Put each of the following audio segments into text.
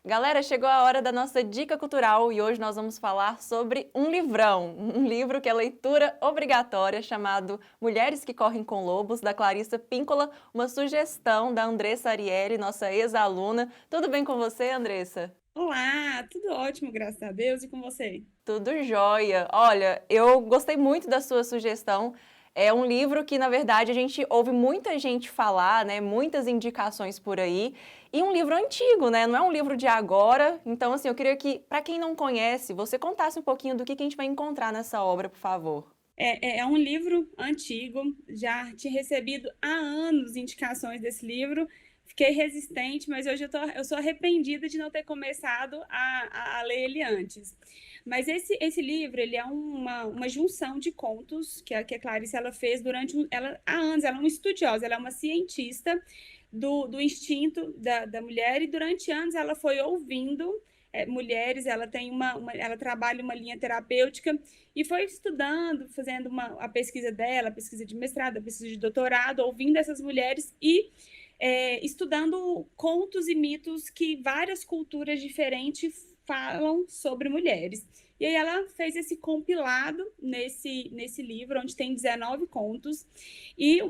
Galera, chegou a hora da nossa dica cultural e hoje nós vamos falar sobre um livrão, um livro que é leitura obrigatória chamado Mulheres que Correm com Lobos, da Clarissa Píncola, uma sugestão da Andressa Ariely, nossa ex-aluna. Tudo bem com você, Andressa? Olá, tudo ótimo, graças a Deus, e com você? Tudo jóia. Olha, eu gostei muito da sua sugestão. É um livro que, na verdade, a gente ouve muita gente falar, né? Muitas indicações por aí. E um livro antigo, né? Não é um livro de agora. Então, assim, eu queria que, para quem não conhece, você contasse um pouquinho do que a gente vai encontrar nessa obra, por favor. É um livro antigo, já tinha recebido há anos indicações desse livro, fiquei resistente, mas hoje eu sou arrependida de não ter começado a ler ele antes. Mas esse livro, ele é uma junção de contos que a Clarice ela fez há anos, ela é uma estudiosa, ela é uma cientista do instinto da mulher, e durante anos ela foi ouvindo mulheres, ela trabalha uma linha terapêutica e foi estudando, fazendo a pesquisa dela, a pesquisa de mestrado, a pesquisa de doutorado, ouvindo essas mulheres e estudando contos e mitos que várias culturas diferentes falam sobre mulheres. E aí ela fez esse compilado nesse livro, onde tem 19 contos. E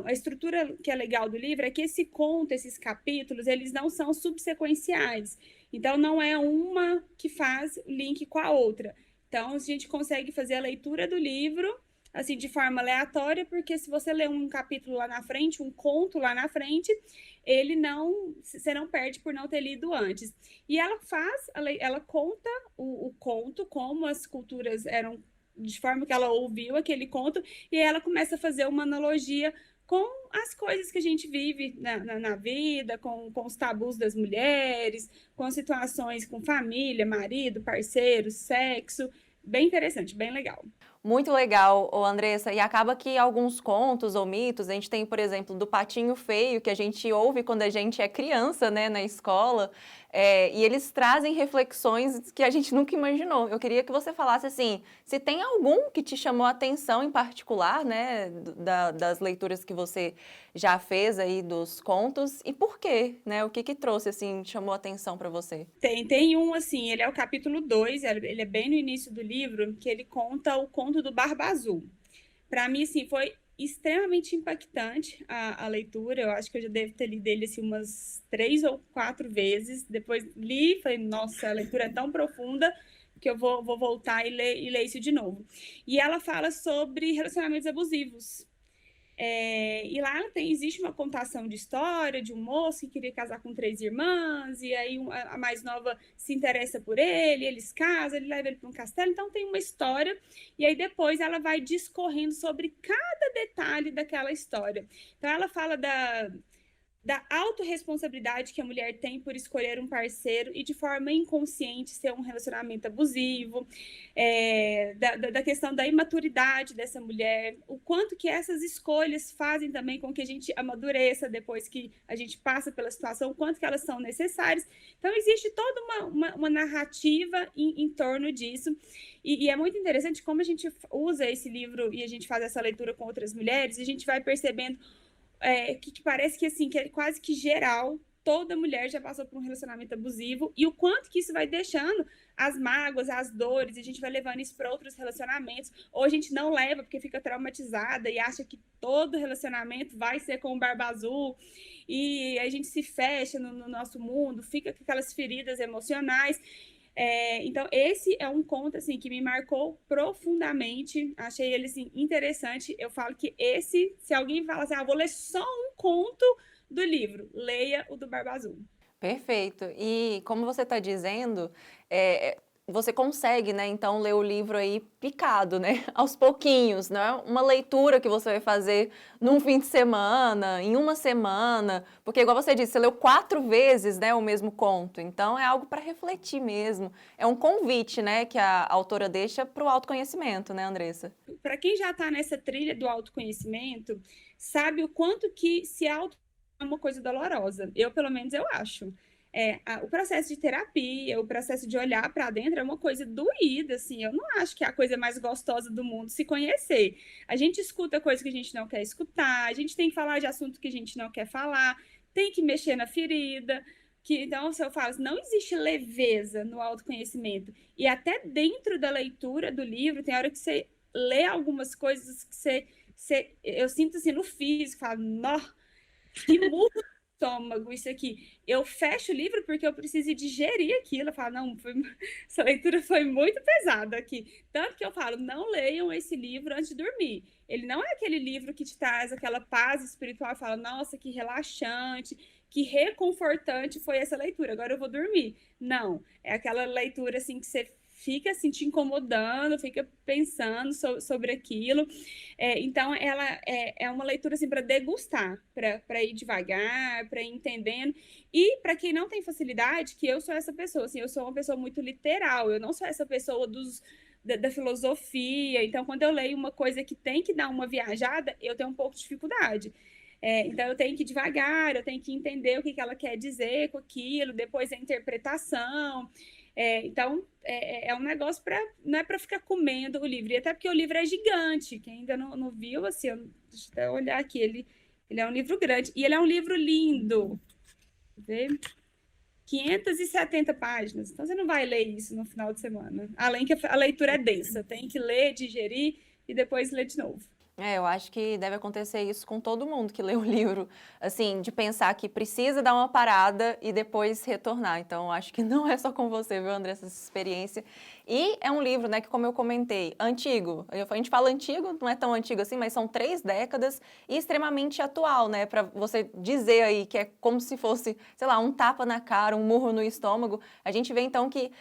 a estrutura que é legal do livro é que esse conto, esses capítulos, eles não são subsequenciais. Então, não é uma que faz link com a outra. Então, a gente consegue fazer a leitura do livro assim de forma aleatória, porque se você ler um capítulo lá na frente, um conto lá na frente, você não perde por não ter lido antes. E ela conta o conto, como as culturas eram, de forma que ela ouviu aquele conto, e ela começa a fazer uma analogia com as coisas que a gente vive na vida, com os tabus das mulheres, com situações com família, marido, parceiro, sexo. Bem interessante, bem legal. Muito legal, ô Andressa, e acaba que alguns contos ou mitos, a gente tem, por exemplo, do Patinho Feio, que a gente ouve quando a gente é criança, né, na escola, e eles trazem reflexões que a gente nunca imaginou. Eu queria que você falasse, assim, se tem algum que te chamou a atenção em particular, né, das leituras que você já fez aí dos contos, e por quê, né, o que que trouxe, assim, chamou a atenção para você? Tem um, assim, ele é o capítulo 2, ele é bem no início do livro, que ele conta o conto do Barba Azul. Para mim, assim, foi extremamente impactante a leitura. Eu acho que eu já devo ter lido ele assim, umas 3 ou 4 vezes. Depois li e falei, nossa, a leitura é tão profunda que eu vou voltar e ler isso de novo. E ela fala sobre relacionamentos abusivos. E lá existe uma contação de história de um moço que queria casar com 3 irmãs, e aí a mais nova se interessa por ele, eles casam, ele leva ele para um castelo, então tem uma história, e aí depois ela vai discorrendo sobre cada detalhe daquela história. Então ela fala da autorresponsabilidade que a mulher tem por escolher um parceiro e de forma inconsciente ser um relacionamento abusivo, da questão da imaturidade dessa mulher, o quanto que essas escolhas fazem também com que a gente amadureça depois que a gente passa pela situação, o quanto que elas são necessárias. Então, existe toda uma narrativa em torno disso. E é muito interessante como a gente usa esse livro e a gente faz essa leitura com outras mulheres, e a gente vai percebendo que parece que assim, que é quase que geral, toda mulher já passou por um relacionamento abusivo, e o quanto que isso vai deixando as mágoas, as dores, e a gente vai levando isso para outros relacionamentos, ou a gente não leva porque fica traumatizada e acha que todo relacionamento vai ser com o Barba Azul, e a gente se fecha no nosso mundo, fica com aquelas feridas emocionais. Então, esse é um conto assim, que me marcou profundamente. Achei ele assim, interessante. Eu falo que se alguém fala assim, vou ler só um conto do livro, leia o do Barba Azul. Perfeito. E como você está dizendo, você consegue, né, então, ler o livro aí picado, né, aos pouquinhos, não é uma leitura que você vai fazer num fim de semana, em uma semana, porque igual você disse, você leu 4 vezes, né, o mesmo conto, então é algo para refletir mesmo. É um convite, né, que a autora deixa para o autoconhecimento, né, Andressa? Para quem já está nessa trilha do autoconhecimento, sabe o quanto que se auto é uma coisa dolorosa. Eu, pelo menos, eu acho. O processo de terapia, o processo de olhar para dentro é uma coisa doída, assim. Eu não acho que é a coisa mais gostosa do mundo se conhecer. A gente escuta coisas que a gente não quer escutar, a gente tem que falar de assunto que a gente não quer falar, tem que mexer na ferida. Então, se eu falo, não existe leveza no autoconhecimento. E até dentro da leitura do livro, tem hora que você lê algumas coisas que eu sinto assim no físico, falo, nó, que murro no estômago isso aqui. Eu fecho o livro porque eu preciso digerir aquilo. Eu falo, não, essa leitura foi muito pesada aqui. Tanto que eu falo, não leiam esse livro antes de dormir. Ele não é aquele livro que te traz aquela paz espiritual e fala, nossa, que relaxante, que reconfortante foi essa leitura, agora eu vou dormir. Não, é aquela leitura assim que você fica assim, te incomodando, fica pensando sobre aquilo. Então, ela é uma leitura assim, para degustar, para ir devagar, para ir entendendo. E para quem não tem facilidade, que eu sou essa pessoa, assim, eu sou uma pessoa muito literal, eu não sou essa pessoa da filosofia. Então, quando eu leio uma coisa que tem que dar uma viajada, eu tenho um pouco de dificuldade. Então, eu tenho que ir devagar, eu tenho que entender o que ela quer dizer com aquilo, depois a interpretação. Então, é um negócio não é para ficar comendo o livro, e até porque o livro é gigante, quem ainda não viu, assim, deixa eu até olhar aqui, ele é um livro grande, e ele é um livro lindo, vê? 570 páginas, então você não vai ler isso no final de semana, além que a leitura é densa, tem que ler, digerir e depois ler de novo. Eu acho que deve acontecer isso com todo mundo que lê o livro, assim, de pensar que precisa dar uma parada e depois retornar. Então, acho que não é só com você, viu, André, essa experiência. E é um livro, né, que como eu comentei, antigo. A gente fala antigo, não é tão antigo assim, mas são 3 décadas e extremamente atual, né, para você dizer aí que é como se fosse, sei lá, um tapa na cara, um murro no estômago. A gente vê, então, que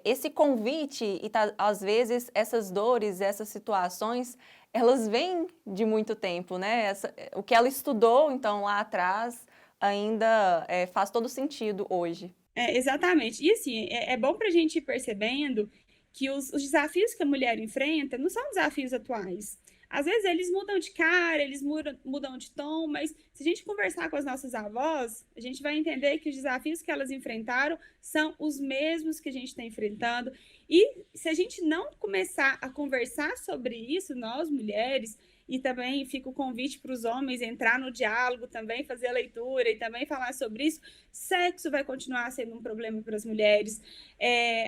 esse convite e, às vezes, essas dores, essas situações, elas vêm de muito tempo, né? O que ela estudou, então, lá atrás, ainda faz todo sentido hoje. Exatamente. E, assim, é bom para a gente ir percebendo que os desafios que a mulher enfrenta não são desafios atuais. Às vezes eles mudam de cara, eles mudam de tom, mas se a gente conversar com as nossas avós, a gente vai entender que os desafios que elas enfrentaram são os mesmos que a gente está enfrentando. E se a gente não começar a conversar sobre isso, nós mulheres, e também fica o convite para os homens entrar no diálogo, também fazer a leitura e também falar sobre isso, sexo vai continuar sendo um problema para as mulheres,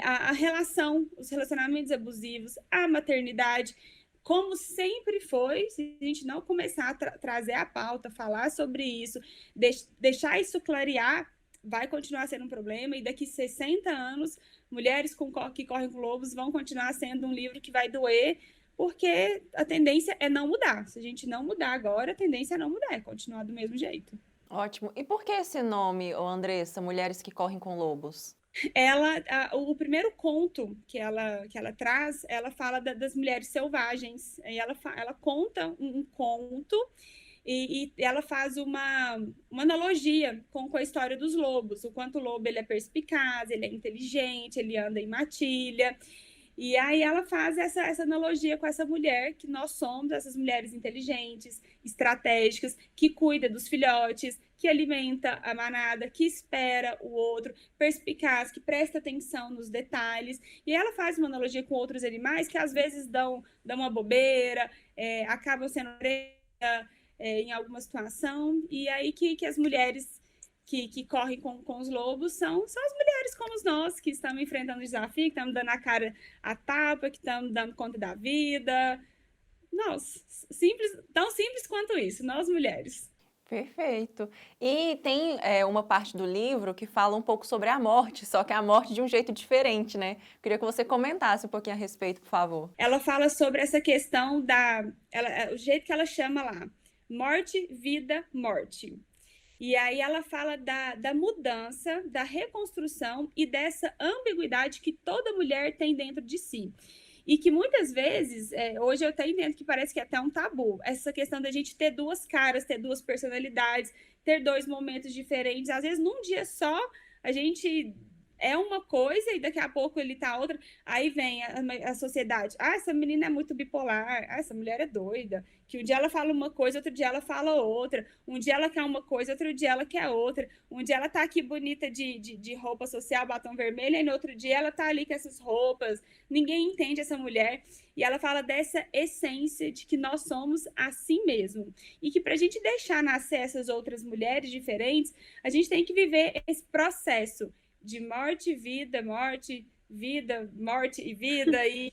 a relação, os relacionamentos abusivos, a maternidade, como sempre foi, se a gente não começar a trazer a pauta, falar sobre isso, deixar isso clarear, vai continuar sendo um problema, e daqui 60 anos, mulheres que correm com lobos vão continuar sendo um livro que vai doer, porque a tendência é não mudar. Se a gente não mudar agora, a tendência é não mudar, é continuar do mesmo jeito. Ótimo. E por que esse nome, Andressa, Mulheres que Correm com Lobos? O primeiro conto que ela traz, ela fala das mulheres selvagens. E ela conta um conto e ela faz uma analogia com a história dos lobos. O quanto o lobo ele é perspicaz, ele é inteligente, ele anda em matilha. E aí ela faz essa analogia com essa mulher, que nós somos essas mulheres inteligentes, estratégicas, que cuida dos filhotes, que alimenta a manada, que espera o outro, perspicaz, que presta atenção nos detalhes. E ela faz uma analogia com outros animais que às vezes dão uma bobeira, acabam sendo em alguma situação. E aí que as mulheres que correm com os lobos são as mulheres como nós, que estamos enfrentando o desafio, que estamos dando a cara a tapa, que estamos dando conta da vida. Nós, tão simples quanto isso, nós mulheres. Perfeito. E tem uma parte do livro que fala um pouco sobre a morte, só que a morte de um jeito diferente, né? Queria que você comentasse um pouquinho a respeito, por favor. Ela fala sobre essa questão o jeito que ela chama lá, morte, vida, morte. E aí ela fala da mudança, da reconstrução e dessa ambiguidade que toda mulher tem dentro de si. E que muitas vezes, hoje eu até entendo que parece que é até um tabu, essa questão da gente ter 2 caras, ter 2 personalidades, ter 2 momentos diferentes. Às vezes, num dia só, a gente é uma coisa e daqui a pouco ele tá outra. Aí vem a sociedade. Ah, essa menina é muito bipolar. Ah, essa mulher é doida. Que um dia ela fala uma coisa, outro dia ela fala outra. Um dia ela quer uma coisa, outro dia ela quer outra. Um dia ela tá aqui bonita de roupa social, batom vermelho, e no outro dia ela tá ali com essas roupas. Ninguém entende essa mulher. E ela fala dessa essência de que nós somos assim mesmo. E que pra gente deixar nascer essas outras mulheres diferentes, a gente tem que viver esse processo de morte, vida, morte e vida, e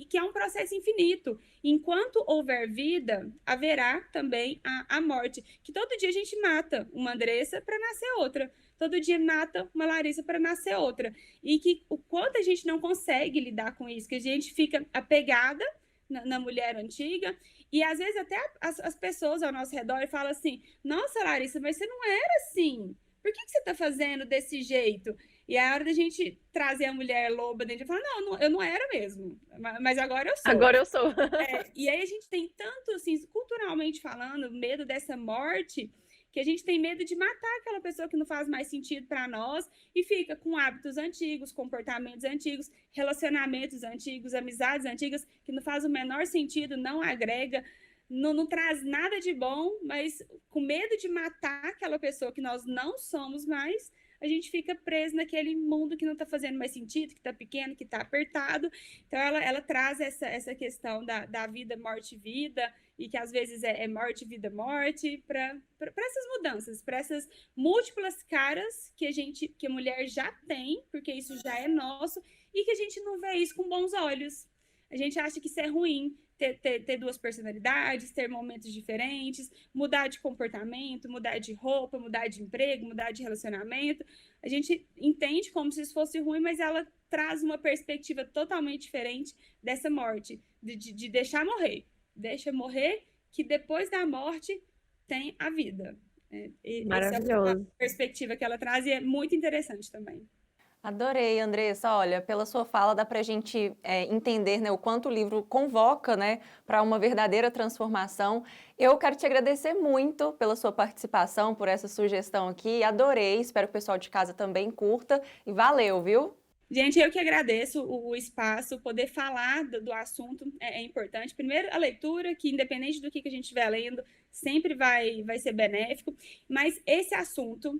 que é um processo infinito. Enquanto houver vida, haverá também a morte. Que todo dia a gente mata uma Andressa para nascer outra. Todo dia mata uma Larissa para nascer outra. E que o quanto a gente não consegue lidar com isso, que a gente fica apegada na mulher antiga, e às vezes até as pessoas ao nosso redor falam assim: nossa, Larissa, mas você não era assim. Por que você está fazendo desse jeito? E é a hora da gente trazer a mulher loba dentro e falar: não, eu não era mesmo, mas agora eu sou. Agora eu sou. E aí a gente tem tanto, assim, culturalmente falando, medo dessa morte, que a gente tem medo de matar aquela pessoa que não faz mais sentido para nós e fica com hábitos antigos, comportamentos antigos, relacionamentos antigos, amizades antigas, que não faz o menor sentido, não agrega, não traz nada de bom, mas com medo de matar aquela pessoa que nós não somos mais, a gente fica preso naquele mundo que não está fazendo mais sentido, que está pequeno, que está apertado. Então, ela traz essa questão da vida, morte, vida, e que às vezes é morte, vida, morte, para essas mudanças, para essas múltiplas caras que a mulher já tem, porque isso já é nosso, e que a gente não vê isso com bons olhos. A gente acha que isso é ruim, ter duas personalidades, ter momentos diferentes, mudar de comportamento, mudar de roupa, mudar de emprego, mudar de relacionamento. A gente entende como se isso fosse ruim, mas ela traz uma perspectiva totalmente diferente dessa morte, de deixar morrer. Deixa morrer, que depois da morte tem a vida. Maravilhoso. Essa é a perspectiva que ela traz e é muito interessante também. Adorei, Andressa. Olha, pela sua fala dá para a gente entender, né, o quanto o livro convoca, né, para uma verdadeira transformação. Eu quero te agradecer muito pela sua participação, por essa sugestão aqui. Adorei, espero que o pessoal de casa também curta e valeu, viu? Gente, eu que agradeço o espaço, poder falar do assunto é importante. Primeiro, a leitura, que independente do que a gente estiver lendo, sempre vai ser benéfico, mas esse assunto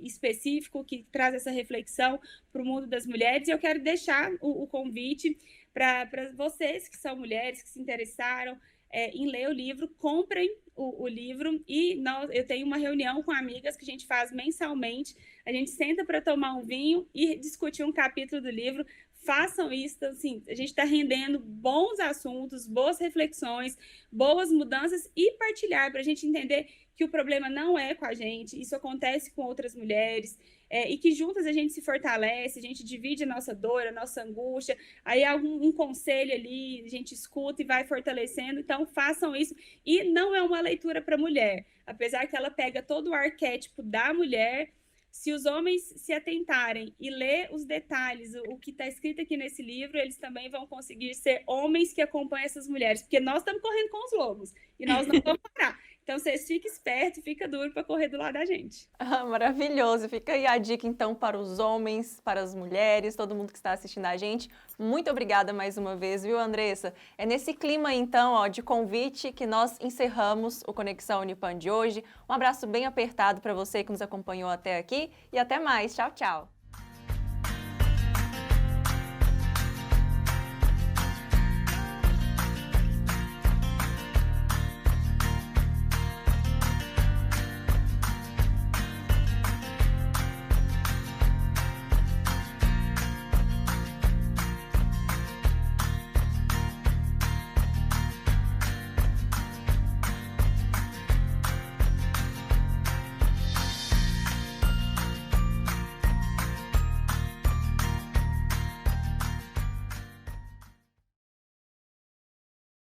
específico que traz essa reflexão para o mundo das mulheres, eu quero deixar o convite para vocês que são mulheres, que se interessaram em ler o livro, comprem o livro, e eu tenho uma reunião com amigas que a gente faz mensalmente. A gente senta para tomar um vinho e discutir um capítulo do livro. Façam isso, assim, a gente está rendendo bons assuntos, boas reflexões, boas mudanças, e partilhar para a gente entender que o problema não é com a gente, isso acontece com outras mulheres, e que juntas a gente se fortalece, a gente divide a nossa dor, a nossa angústia, aí há um conselho ali, a gente escuta e vai fortalecendo. Então façam isso, e não é uma leitura para mulher, apesar que ela pega todo o arquétipo da mulher. Se os homens se atentarem e ler os detalhes, o que está escrito aqui nesse livro, eles também vão conseguir ser homens que acompanham essas mulheres, porque nós estamos correndo com os lobos e nós não vamos parar. Então, vocês fiquem espertos, fica duro para correr do lado da gente. Ah, maravilhoso! Fica aí a dica, então, para os homens, para as mulheres, todo mundo que está assistindo a gente. Muito obrigada mais uma vez, viu, Andressa? É nesse clima, então, ó, de convite que nós encerramos o Conexão Unipan de hoje. Um abraço bem apertado para você que nos acompanhou até aqui e até mais. Tchau, tchau!